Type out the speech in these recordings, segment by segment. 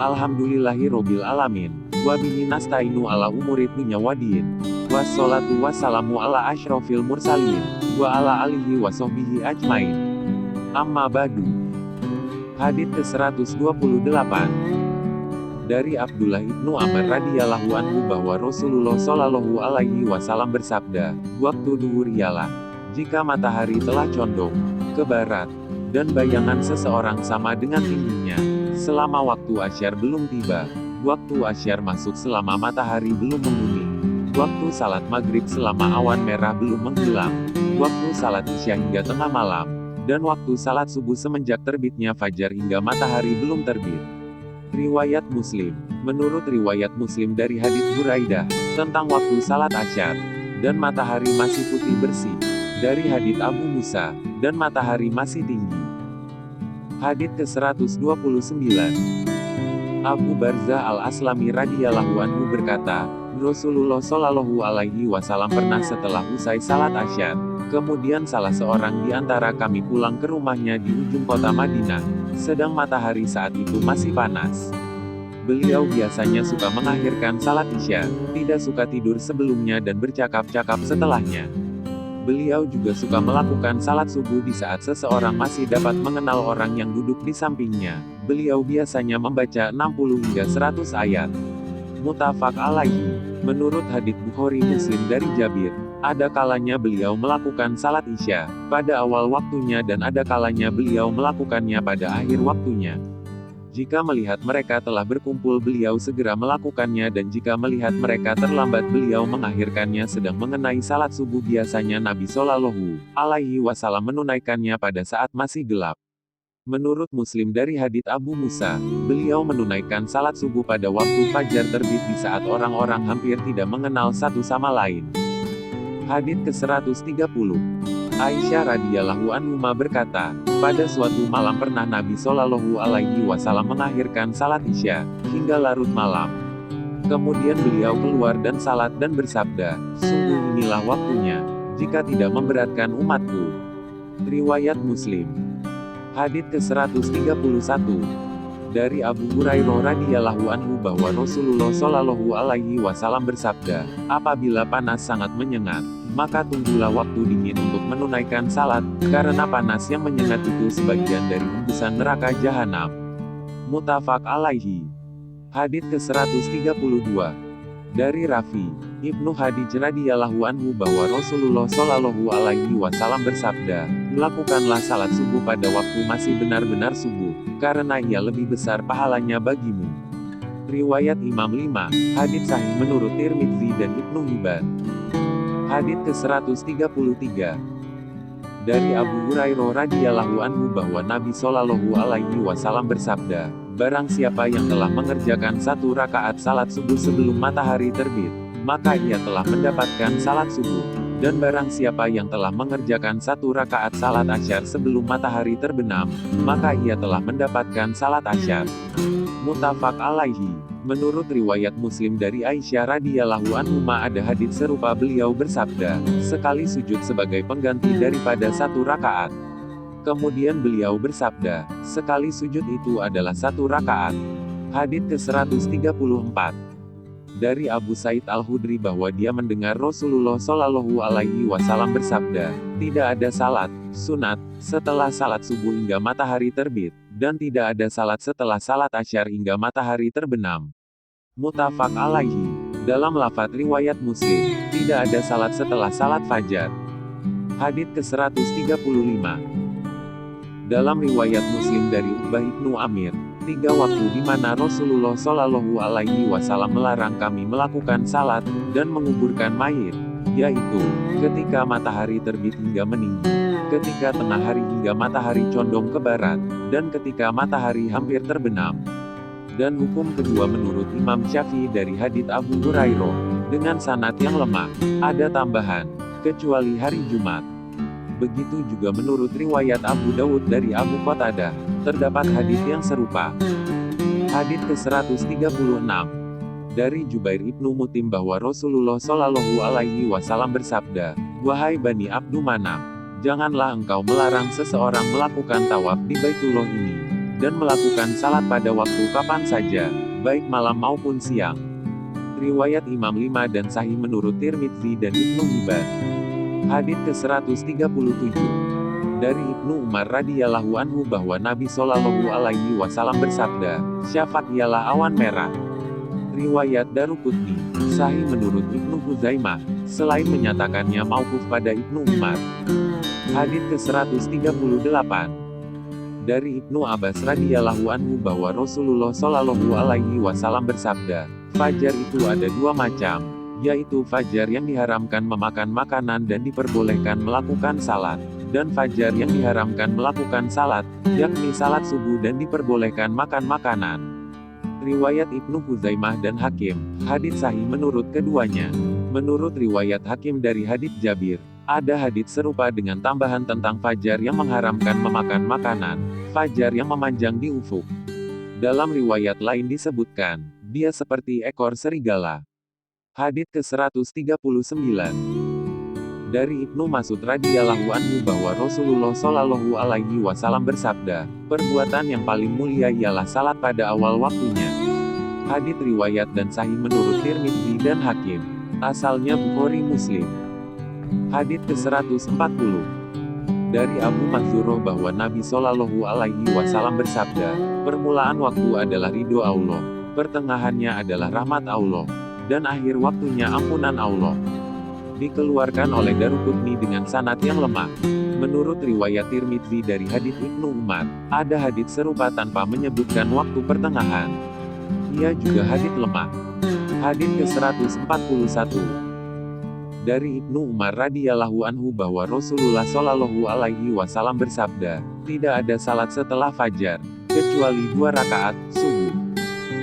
Alhamdulillahirobbil alamin. Wa bihi nasta'inu ala umurid dunya waddin. Wassalatu wassalamu ala asyrofil mursalin. Wa ala alihi wa sahbihi ajmain. Amma ba'du. Hadits ke-128. Dari Abdullah ibnu Amr radhiyallahu anhu bahwa Rasulullah shallallahu alaihi wasallam bersabda, waktu duhur ialah jika matahari telah condong ke barat, dan bayangan seseorang sama dengan tingginya, selama waktu asyar belum tiba, waktu asyar masuk selama matahari belum menguning, waktu salat maghrib selama awan merah belum menghilang, waktu salat isya hingga tengah malam, dan waktu salat subuh semenjak terbitnya fajar hingga matahari belum terbit. Riwayat Muslim. Menurut riwayat Muslim dari hadits Buraidah, tentang waktu salat asyar, dan matahari masih putih bersih. Dari hadits Abu Musa, dan matahari masih tinggi. Hadits ke-129. Abu Barzah al-Aslami radhiyallahu anhu berkata, Rasulullah shallallahu alaihi wasallam pernah setelah usai salat asyar, kemudian salah seorang di antara kami pulang ke rumahnya di ujung kota Madinah, sedang matahari saat itu masih panas. Beliau biasanya suka mengakhirkan salat isya, tidak suka tidur sebelumnya dan bercakap-cakap setelahnya. Beliau juga suka melakukan salat subuh di saat seseorang masih dapat mengenal orang yang duduk di sampingnya. Beliau biasanya membaca 60 hingga 100 ayat. Muttafaq alaihi. Menurut hadits Bukhari Muslim dari Jabir, ada kalanya beliau melakukan salat isya pada awal waktunya dan ada kalanya beliau melakukannya pada akhir waktunya. Jika melihat mereka telah berkumpul beliau segera melakukannya dan jika melihat mereka terlambat beliau mengakhirkannya. Sedang mengenai salat subuh biasanya Nabi Shallallahu alaihi wasallam menunaikannya pada saat masih gelap. Menurut Muslim dari hadits Abu Musa, beliau menunaikan salat subuh pada waktu fajar terbit di saat orang-orang hampir tidak mengenal satu sama lain. Hadits ke-130. Aisyah radhiyallahu anha berkata, pada suatu malam pernah Nabi Shallallahu alaihi wasallam mengakhirkan salat isya hingga larut malam. Kemudian beliau keluar dan salat dan bersabda, sungguh inilah waktunya, jika tidak memberatkan umatku. Riwayat Muslim. Hadits ke-131. Dari Abu Hurairah radhiyallahu anhu bahwa Rasulullah shallallahu alaihi wasallam bersabda, apabila panas sangat menyengat, maka tunggulah waktu dingin untuk menunaikan salat, karena panas yang menyengat itu sebagian dari hembusan neraka jahanam. Muttafaq alaihi. Hadits ke-132. Dari Rafi Ibnu Hadij radhiyallahu anhu bahwa Rasulullah shallallahu alaihi wasallam bersabda, lakukanlah salat subuh pada waktu masih benar-benar subuh, karena ia lebih besar pahalanya bagimu. Riwayat Imam 5, hadits sahih menurut Tirmidzi dan Ibnu Hibban. Hadits ke-133. Dari Abu Hurairah radhiyallahu anhu bahwa Nabi Shallallahu alaihi wasallam bersabda, barang siapa yang telah mengerjakan satu rakaat salat subuh sebelum matahari terbit, maka ia telah mendapatkan salat subuh. Dan barang siapa yang telah mengerjakan satu rakaat salat asyar sebelum matahari terbenam, maka ia telah mendapatkan salat asyar. Muttafaq alaihi. Menurut riwayat Muslim dari Aisyah radhiyallahu anha ada hadits serupa beliau bersabda, sekali sujud sebagai pengganti daripada satu rakaat. Kemudian beliau bersabda, sekali sujud itu adalah satu rakaat. Hadits ke-134. Dari Abu Sa'id Al-Khudri bahwa dia mendengar Rasulullah shallallahu alaihi wasallam bersabda, tidak ada salat sunat setelah salat subuh hingga matahari terbit, dan tidak ada salat setelah salat asyar hingga matahari terbenam. Muttafaq alaihi. Dalam lafadz riwayat Muslim, tidak ada salat setelah salat fajar. Hadits ke-135. Dalam riwayat Muslim dari Uqbah ibnu Amir, 3 waktu di mana Rasulullah shallallahu alaihi wasallam melarang kami melakukan salat dan menguburkan mayit, yaitu ketika matahari terbit hingga meninggi, ketika tengah hari hingga matahari condong ke barat, dan ketika matahari hampir terbenam. Dan hukum kedua menurut Imam Syafi'i dari hadits Abu Hurairah, dengan sanad yang lemah, ada tambahan, kecuali hari Jumat. Begitu juga menurut riwayat Abu Dawud dari Abu Qatadah, terdapat hadits yang serupa. Hadits ke-136. Dari Jubair ibnu Mut'im bahwa Rasulullah shallallahu alaihi wasallam bersabda, wahai Bani Abdu Manaf, janganlah engkau melarang seseorang melakukan tawaf di Baitullah ini, dan melakukan salat pada waktu kapan saja, baik malam maupun siang. Riwayat Imam 5 dan Sahih menurut Tirmidzi dan Ibnu Hibban. Hadits ke-137. Dari Ibnu Umar radhiyallahu anhu bahwa Nabi Shallallahu alaihi wasallam bersabda, "Syafaq ialah awan merah." Riwayat Daruqutni. Sahih menurut Ibnu Huzaimah, selain menyatakannya mauquf pada Ibnu Umar. Hadits ke-138. Dari Ibnu Abbas radhiyallahu anhu bahwa Rasulullah Shallallahu alaihi wasallam bersabda, "Fajar itu ada dua macam, yaitu fajar yang diharamkan memakan makanan dan diperbolehkan melakukan salat, dan fajar yang diharamkan melakukan salat, yakni salat subuh dan diperbolehkan makan makanan." Riwayat Ibnu Huzaimah dan Hakim. Hadits sahih menurut keduanya. Menurut riwayat Hakim dari hadits Jabir, ada hadits serupa dengan tambahan tentang fajar yang mengharamkan memakan makanan, fajar yang memanjang di ufuk. Dalam riwayat lain disebutkan, dia seperti ekor serigala. Hadits ke-139. Dari Ibnu Mas'ud radhiyallahu anhu bahwa Rasulullah Shallallahu alaihi wasallam bersabda, "Perbuatan yang paling mulia ialah salat pada awal waktunya." Hadits riwayat dan sahih menurut Tirmidzi dan Hakim. Asalnya Bukhari Muslim. Hadits ke-140. Dari Abu Mahdzurah bahwa Nabi Shallallahu alaihi wasallam bersabda, "Permulaan waktu adalah ridho Allah, pertengahannya adalah rahmat Allah, dan akhir waktunya ampunan Allah." Dikeluarkan oleh Daruqutni dengan sanad yang lemah. Menurut riwayat Tirmidzi dari hadits Ibnu Umar, ada hadits serupa tanpa menyebutkan waktu pertengahan. Ia juga hadits lemah. Hadits ke-141. Dari Ibnu Umar radhiyallahu anhu bahwa Rasulullah Shallallahu alaihi wasallam bersabda, "Tidak ada salat setelah fajar, kecuali 2 rakaat subuh."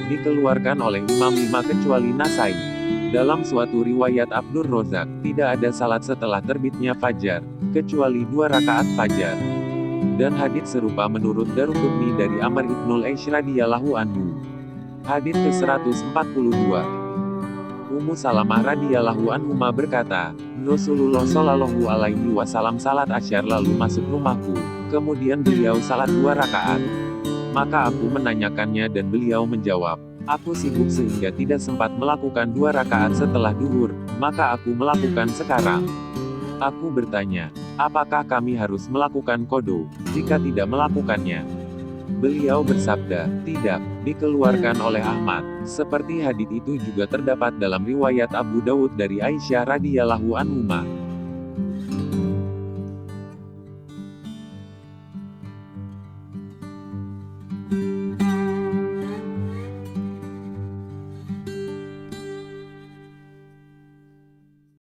Dikeluarkan oleh Imam 5 kecuali Nasai. Dalam suatu riwayat Abdur Rozak, tidak ada salat setelah terbitnya fajar, kecuali 2 rakaat fajar. Dan hadits serupa menurut Daruqutni dari Amr ibnul Aish radhiyallahu anhu. Hadits ke-142. Ummu Salamah radhiyallahu anhuma berkata, "Rasulullah Shallallahu alaihi wasallam salat asyar lalu masuk rumahku, kemudian beliau salat 2 rakaat. Maka aku menanyakannya dan beliau menjawab, 'Aku sibuk sehingga tidak sempat melakukan 2 rakaat setelah duhur, maka aku melakukan sekarang.' Aku bertanya, 'Apakah kami harus melakukan qodho jika tidak melakukannya?' Beliau bersabda, 'Tidak.' Dikeluarkan oleh Ahmad. Seperti hadits itu juga terdapat dalam riwayat Abu Dawud dari Aisyah radhiyallahu anhuma.